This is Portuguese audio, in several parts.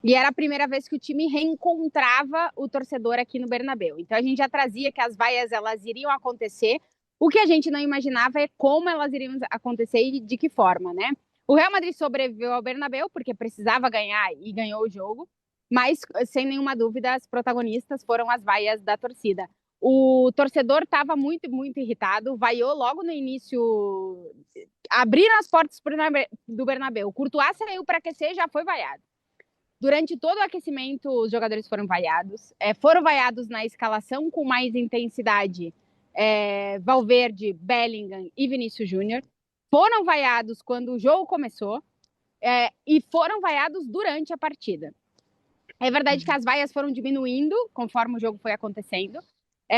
E era a primeira vez que o time reencontrava o torcedor aqui no Bernabéu. Então a gente já trazia que as vaias elas iriam acontecer. O que a gente não imaginava é como elas iriam acontecer e de que forma, né? O Real Madrid sobreviveu ao Bernabéu porque precisava ganhar e ganhou o jogo, mas sem nenhuma dúvida as protagonistas foram as vaias da torcida. O torcedor estava muito, muito irritado, vaiou logo no início, abriram as portas do Bernabéu. O Courtois saiu para aquecer e já foi vaiado. Durante todo o aquecimento, os jogadores foram vaiados na escalação com mais intensidade. Valverde, Bellingham e Vinícius Júnior. Foram vaiados quando o jogo começou e foram vaiados durante a partida. É verdade que as vaias foram diminuindo conforme o jogo foi acontecendo.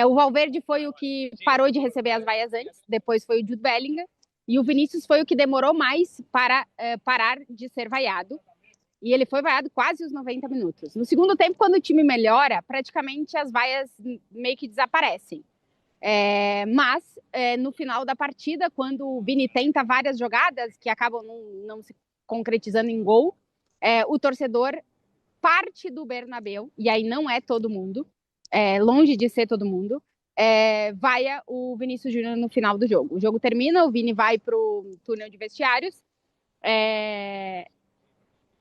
O Valverde foi o que parou de receber as vaias antes, depois foi o Jude Bellingham, e o Vinícius foi o que demorou mais para parar de ser vaiado. E ele foi vaiado quase os 90 minutos. No segundo tempo, quando o time melhora, praticamente as vaias meio que desaparecem. Mas no final da partida, quando o Vini tenta várias jogadas que acabam não se concretizando em gol, o torcedor parte do Bernabéu, e aí não é todo mundo, longe de ser todo mundo, vaia o Vinícius Júnior no final do jogo. O jogo termina, o Vini vai para o túnel de vestiários,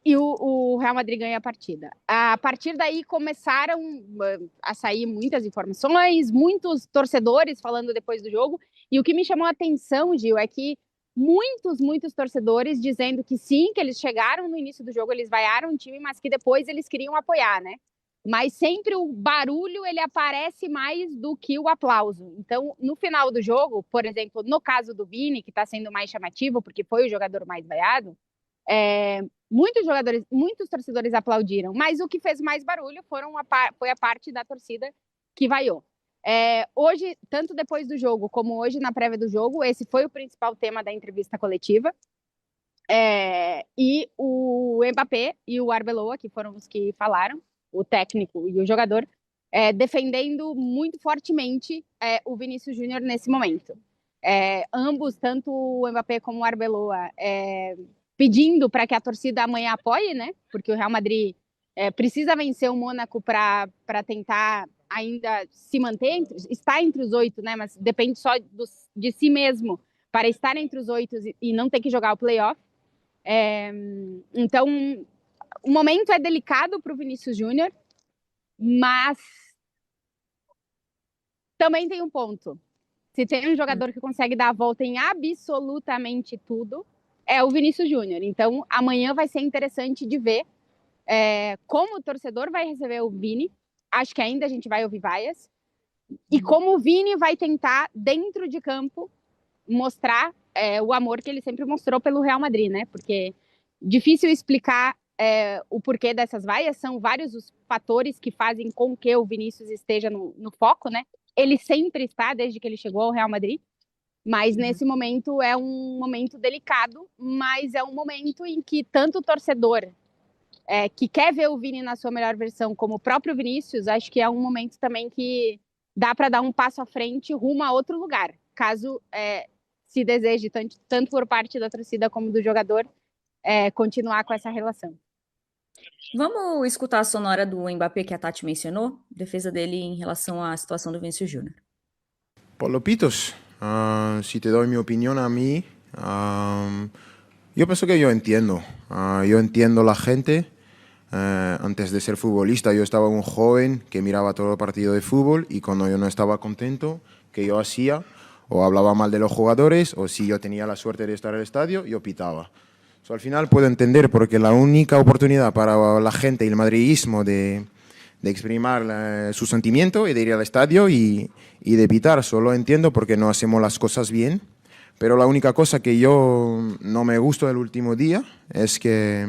e o Real Madrid ganha a partida. A partir daí começaram a sair muitas informações, muitos torcedores falando depois do jogo, e o que me chamou a atenção, Gil, é que muitos torcedores dizendo que sim, que eles chegaram no início do jogo, eles vaiaram o time, mas que depois eles queriam apoiar, né? Mas sempre o barulho ele aparece mais do que o aplauso. Então, no final do jogo, por exemplo, no caso do Vini, que está sendo mais chamativo, porque foi o jogador mais vaiado, muitos torcedores aplaudiram, mas o que fez mais barulho foi a parte da torcida que vaiou. Hoje, tanto depois do jogo como hoje na prévia do jogo, esse foi o principal tema da entrevista coletiva. E o Mbappé e o Arbeloa, que foram os que falaram, o técnico e o jogador, defendendo muito fortemente o Vinícius Júnior nesse momento. Ambos, tanto o Mbappé como o Arbeloa, pedindo para que a torcida amanhã apoie, né? Porque o Real Madrid precisa vencer o Mônaco para tentar ainda se manter, estar entre os 8, né? Mas depende só de si mesmo para estar entre os 8 e não ter que jogar o playoff. Então, o momento é delicado para o Vinícius Júnior, mas também tem um ponto. Se tem um jogador que consegue dar a volta em absolutamente tudo, é o Vinícius Júnior. Então, amanhã vai ser interessante de ver como o torcedor vai receber o Vini. Acho que ainda a gente vai ouvir vaias. E como o Vini vai tentar, dentro de campo, mostrar o amor que ele sempre mostrou pelo Real Madrid, né? Porque difícil explicar o porquê dessas vaias, são vários os fatores que fazem com que o Vinícius esteja no foco, né? Ele sempre está, desde que ele chegou ao Real Madrid, mas nesse momento é um momento delicado, mas é um momento em que tanto o torcedor que quer ver o Vini na sua melhor versão, como o próprio Vinícius, acho que é um momento também que dá para dar um passo à frente rumo a outro lugar, caso se deseje, tanto por parte da torcida como do jogador, continuar com essa relação. Vamos escutar a sonora do Mbappé que a Tati mencionou, defesa dele em relação à situação do Vinícius Júnior. Por los pitos, si te doy mi opinión a mí, yo pienso que yo entiendo la gente. Antes de ser futbolista yo estaba un joven que miraba todo el partido de fútbol y cuando yo no estaba contento, que yo hacía, o hablaba mal de los jugadores, o si yo tenía la suerte de estar en el estadio, yo pitaba. Al final puedo entender porque la única oportunidad para la gente y el madridismo de exprimir su sentimiento y de ir al estadio y de pitar. Solo entiendo porque no hacemos las cosas bien. Pero la única cosa que yo no me gustó el último día es que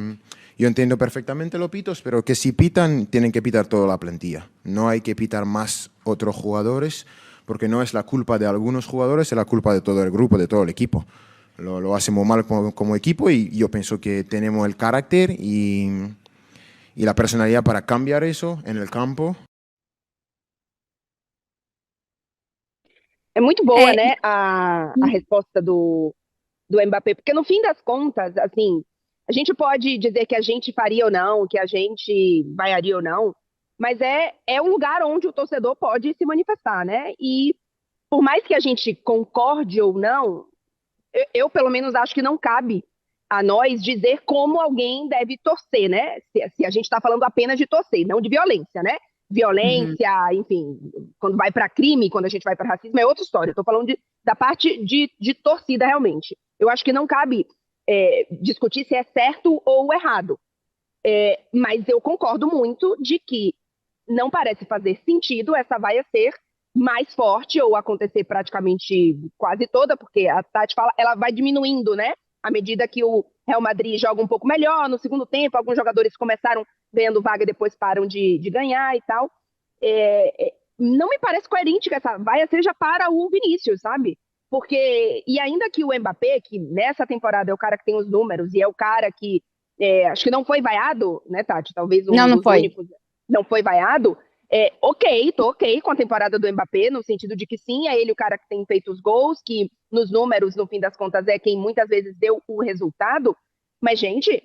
yo entiendo perfectamente los pitos, pero que si pitan, tienen que pitar toda la plantilla. No hay que pitar más otros jugadores, porque no es la culpa de algunos jugadores, es la culpa de todo el grupo, de todo el equipo. Lo hacemos mal como equipo y yo pienso que tenemos el carácter y la personalidad para cambiar eso en el campo. É muito boa, né, a resposta do Mbappé, porque no fim das contas, assim, A gente pode dizer que a gente faria ou não, que a gente vaiaria ou não, mas é um lugar onde o torcedor pode se manifestar, né? E por mais que a gente concorde ou não, eu pelo menos acho que não cabe a nós dizer como alguém deve torcer, né? Se a gente está falando apenas de torcer, não de violência, né? Violência, enfim, quando vai para crime, quando a gente vai para racismo, é outra história. Estou falando da parte de torcida, realmente. Eu acho que não cabe discutir se é certo ou errado. Mas eu concordo muito de que não parece fazer sentido essa vaia ser mais forte ou acontecer praticamente quase toda, porque a Tati fala, ela vai diminuindo, né? À medida que o Real Madrid joga um pouco melhor no segundo tempo, alguns jogadores começaram ganhando vaga e depois param de ganhar e tal. Não me parece coerente que essa vaia seja para o Vinícius, sabe? Porque, e ainda que o Mbappé, que nessa temporada é o cara que tem os números e é o cara que acho que não foi vaiado, né, Tati? Talvez um Não dos foi. únicos não foi vaiado. Tô ok com a temporada do Mbappé, no sentido de que sim, é ele o cara que tem feito os gols, que nos números, no fim das contas, é quem muitas vezes deu o resultado. Mas, gente,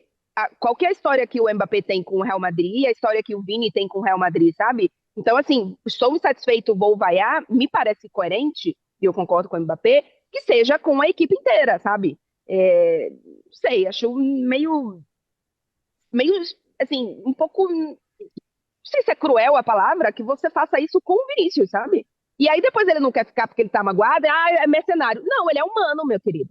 qual que é a história que o Mbappé tem com o Real Madrid e a história que o Vini tem com o Real Madrid, sabe? Então, assim, estou insatisfeito, vou vaiar, me parece coerente, e eu concordo com o Mbappé, que seja com a equipe inteira, sabe? Não sei, acho meio, assim, um pouco, não sei se é cruel a palavra, que você faça isso com o Vinícius, sabe? E aí depois ele não quer ficar porque ele tá magoado, é mercenário. Não, ele é humano, meu querido.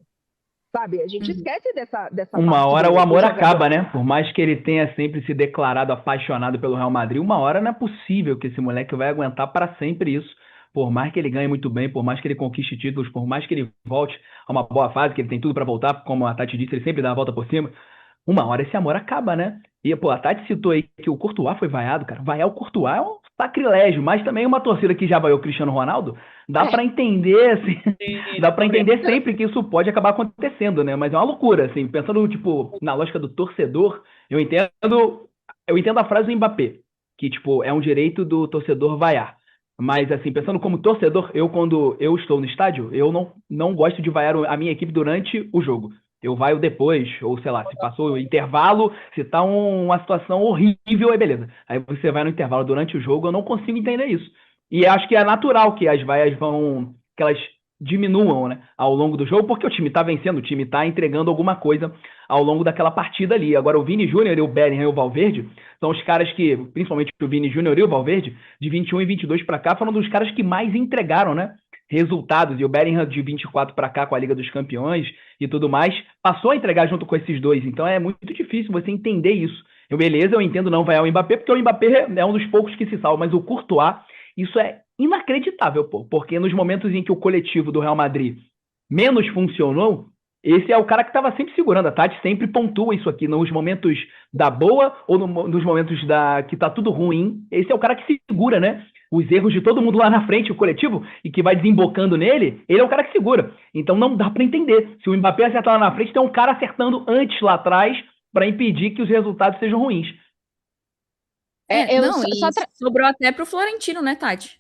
Sabe? A gente esquece dessa Uma parte hora o do amor jogador. acaba, né? Por mais que ele tenha sempre se declarado apaixonado pelo Real Madrid, uma hora não é possível que esse moleque vai aguentar para sempre isso. Por mais que ele ganhe muito bem, por mais que ele conquiste títulos, por mais que ele volte a uma boa fase, que ele tem tudo para voltar, como a Tati disse, ele sempre dá a volta por cima. Uma hora esse amor acaba, né? E, pô, a Tati citou aí que o Courtois foi vaiado, cara. Vaiar o Courtois é um sacrilégio, mas também uma torcida que já vaiou o Cristiano Ronaldo, dá pra entender, assim, dá pra entender sempre que isso pode acabar acontecendo, né? Mas é uma loucura, assim, pensando, tipo, na lógica do torcedor, eu entendo a frase do Mbappé, que, tipo, é um direito do torcedor vaiar. Mas, assim, pensando como torcedor, quando eu estou no estádio, eu não gosto de vaiar a minha equipe durante o jogo. Eu vaio depois, ou sei lá, se passou o intervalo, se tá uma situação horrível, aí beleza. Aí você vai no intervalo durante o jogo, eu não consigo entender isso. E acho que é natural que as vaias que elas diminuam, né, ao longo do jogo, porque o time tá vencendo, o time tá entregando alguma coisa ao longo daquela partida ali. Agora o Vini Júnior e o Bellingham e o Valverde são os caras que, principalmente o Vini Júnior e o Valverde, de 21 e 22 para cá, foram dos caras que mais entregaram, né, resultados. E o Bellingham de 24 para cá com a Liga dos Campeões e tudo mais, passou a entregar junto com esses dois. Então é muito difícil você entender isso. Eu entendo não vai ao Mbappé, porque o Mbappé é um dos poucos que se salva, mas o Courtois, isso é inacreditável, pô, porque nos momentos em que o coletivo do Real Madrid menos funcionou, esse é o cara que estava sempre segurando. A Tati sempre pontua isso aqui, nos momentos da boa ou nos momentos que tá tudo ruim, esse é o cara que segura, né? Os erros de todo mundo lá na frente, o coletivo, e que vai desembocando nele, ele é o cara que segura. Então não dá para entender. Se o Mbappé acertar lá na frente, tem um cara acertando antes lá atrás para impedir que os resultados sejam ruins. Sobrou até pro Florentino, né, Tati?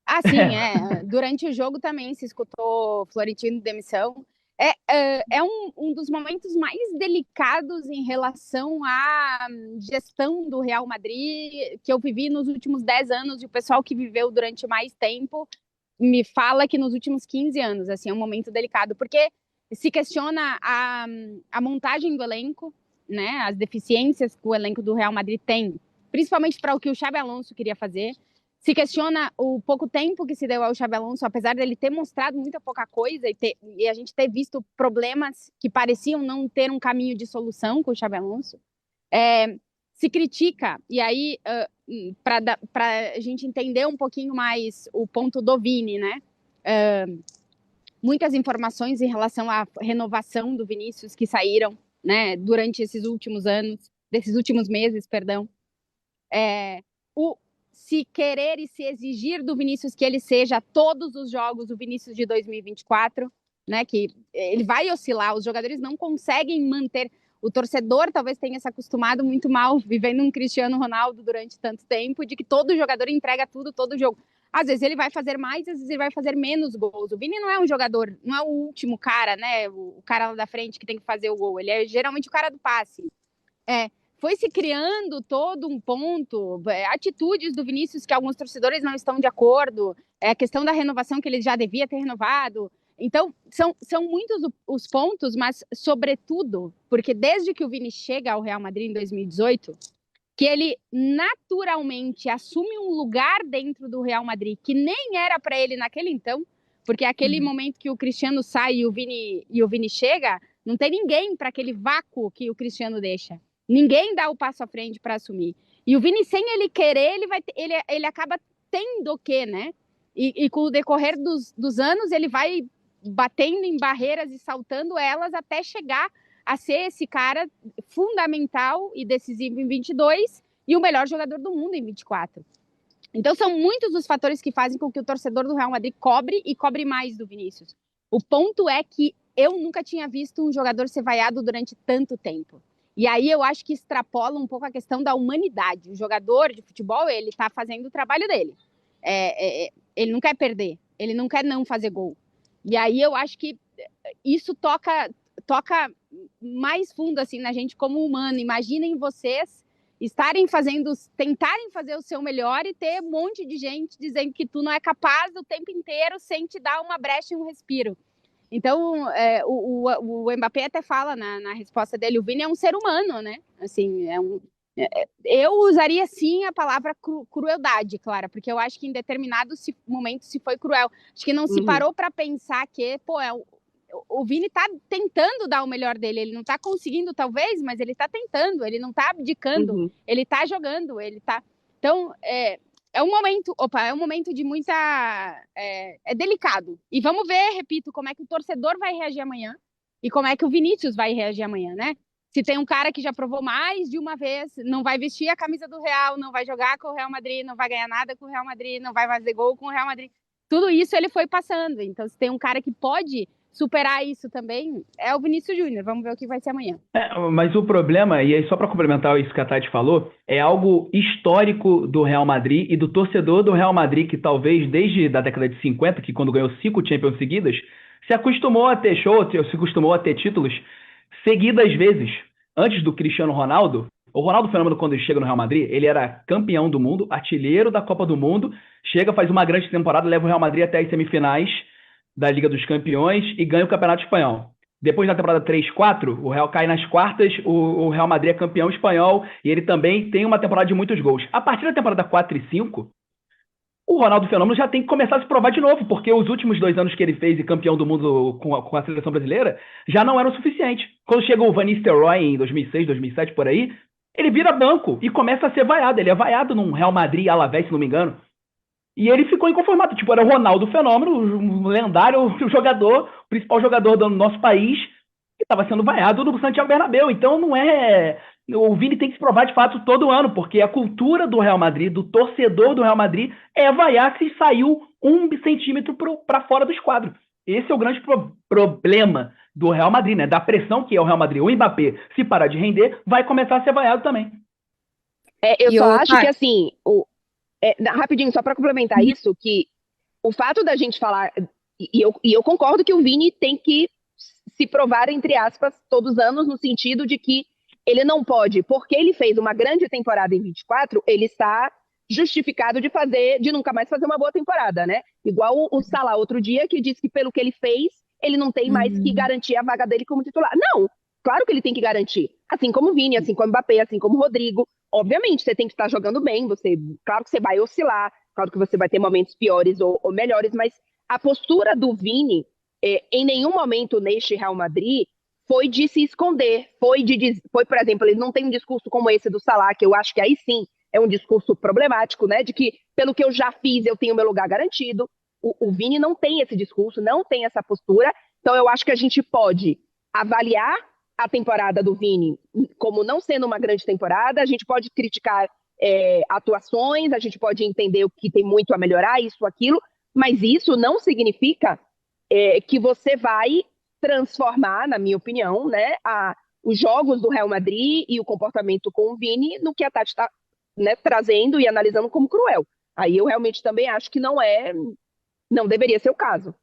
Ah, sim, Durante o jogo também se escutou Florentino demissão. É um dos momentos mais delicados em relação à gestão do Real Madrid que eu vivi nos últimos 10 anos, e o pessoal que viveu durante mais tempo me fala que nos últimos 15 anos, assim, é um momento delicado, porque se questiona a montagem do elenco, né, as deficiências que o elenco do Real Madrid tem, principalmente para o que o Xabi Alonso queria fazer. Se questiona o pouco tempo que se deu ao Xabi Alonso, apesar dele ter mostrado muita pouca coisa e a gente ter visto problemas que pareciam não ter um caminho de solução com o Xabi Alonso. Se critica, e aí, para a gente entender um pouquinho mais o ponto do Vini, né? Muitas informações em relação à renovação do Vinícius que saíram, né, durante esses últimos meses, perdão. Se querer e se exigir do Vinícius que ele seja todos os jogos o Vinícius de 2024, né, que ele vai oscilar, os jogadores não conseguem manter O torcedor talvez tenha se acostumado muito mal vivendo um Cristiano Ronaldo durante tanto tempo, de que todo jogador entrega tudo, todo jogo. Às vezes ele vai fazer mais, às vezes ele vai fazer menos gols. O Vini não é um jogador, não é o último cara, né? O cara lá da frente que tem que fazer o gol. Ele é geralmente o cara do passe. Foi se criando todo um ponto, atitudes do Vinícius que alguns torcedores não estão de acordo, a questão da renovação que ele já devia ter renovado. Então, são muitos os pontos, mas, sobretudo, porque desde que o Vini chega ao Real Madrid em 2018, que ele naturalmente assume um lugar dentro do Real Madrid que nem era para ele naquele então, porque aquele momento que o Cristiano sai e o Vini chega, não tem ninguém para aquele vácuo que o Cristiano deixa. Ninguém dá o passo à frente para assumir. E o Vini, sem ele querer, ele acaba tendo o quê, né? E com o decorrer dos anos, ele vai batendo em barreiras e saltando elas até chegar a ser esse cara fundamental e decisivo em 22 e o melhor jogador do mundo em 24. Então são muitos os fatores que fazem com que o torcedor do Real Madrid cobre e cobre mais do Vinícius. O ponto é que eu nunca tinha visto um jogador ser vaiado durante tanto tempo. E aí eu acho que extrapola um pouco a questão da humanidade. O jogador de futebol, ele tá fazendo o trabalho dele. Ele não quer perder, ele não quer não fazer gol. E aí eu acho que isso toca mais fundo assim na gente como humano. Imaginem vocês tentarem fazer o seu melhor e ter um monte de gente dizendo que tu não é capaz o tempo inteiro sem te dar uma brecha e um respiro. Então, o Mbappé até fala na resposta dele, o Vini é um ser humano, né? Assim, eu usaria sim a palavra crueldade, Clara, porque eu acho que em determinados momentos se foi cruel. Acho que não se parou para pensar que, o Vini tá tentando dar o melhor dele, ele não tá conseguindo talvez, mas ele tá tentando, ele não tá abdicando, ele tá jogando, ele tá... Então, é um momento de muita... É delicado. E vamos ver, repito, como é que o torcedor vai reagir amanhã e como é que o Vinícius vai reagir amanhã, né? Se tem um cara que já provou mais de uma vez, não vai vestir a camisa do Real, não vai jogar com o Real Madrid, não vai ganhar nada com o Real Madrid, não vai fazer gol com o Real Madrid. Tudo isso ele foi passando. Então, se tem um cara que pode superar isso também, é o Vinícius Júnior. Vamos ver o que vai ser amanhã. Mas o problema, e aí só para complementar isso que a Tati falou, é algo histórico do Real Madrid e do torcedor do Real Madrid, que talvez desde a década de 50, que quando ganhou 5 Champions seguidas, se acostumou a ter se acostumou a ter títulos seguidas vezes. Antes do Cristiano Ronaldo, o Ronaldo Fenômeno, quando ele chega no Real Madrid, ele era campeão do mundo, artilheiro da Copa do Mundo, chega, faz uma grande temporada, leva o Real Madrid até as semifinais da Liga dos Campeões e ganha o Campeonato Espanhol. Depois da temporada 3-4, o Real cai nas quartas, o Real Madrid é campeão espanhol e ele também tem uma temporada de muitos gols. A partir da temporada 4 e 5, o Ronaldo Fenômeno já tem que começar a se provar de novo, porque os últimos 2 anos que ele fez e campeão do mundo com a seleção brasileira já não eram suficientes. Quando chega o Van Nistelrooy em 2006, 2007, por aí, ele vira banco e começa a ser vaiado. Ele é vaiado num Real Madrid Alavés, se não me engano. E ele ficou inconformado. Tipo, era o Ronaldo Fenômeno, o lendário jogador, o principal jogador do nosso país, que estava sendo vaiado no Santiago Bernabéu. Então não é... O Vini tem que se provar de fato todo ano, porque a cultura do Real Madrid, do torcedor do Real Madrid, é vaiar se saiu 1 centímetro para fora do esquadro. Esse é o grande problema do Real Madrid, né? Da pressão que é o Real Madrid. O Mbappé, se parar de render, vai começar a ser vaiado também. Eu só acho que, assim... rapidinho, só para complementar isso, que o fato da gente falar, e eu concordo que o Vini tem que se provar, entre aspas, todos os anos, no sentido de que ele não pode, porque ele fez uma grande temporada em 24, ele está justificado de nunca mais fazer uma boa temporada, né? Igual o Salah outro dia, que disse que pelo que ele fez, ele não tem mais que garantir a vaga dele como titular. Não, claro que ele tem que garantir. Assim como o Vini, assim como o Mbappé, assim como o Rodrigo. Obviamente, você tem que estar jogando bem, claro que você vai oscilar, claro que você vai ter momentos piores ou melhores, mas a postura do Vini, em nenhum momento neste Real Madrid, foi de se esconder, foi, por exemplo, ele não tem um discurso como esse do Salah, que eu acho que aí sim é um discurso problemático, né, de que pelo que eu já fiz, eu tenho meu lugar garantido. O Vini não tem esse discurso, não tem essa postura, então eu acho que a gente pode avaliar a temporada do Vini como não sendo uma grande temporada, a gente pode criticar atuações, a gente pode entender o que tem muito a melhorar, isso, aquilo, mas isso não significa que você vai transformar, na minha opinião, né, os jogos do Real Madrid e o comportamento com o Vini no que a Tati está, né, trazendo e analisando como cruel. Aí eu realmente também acho que não deveria ser o caso.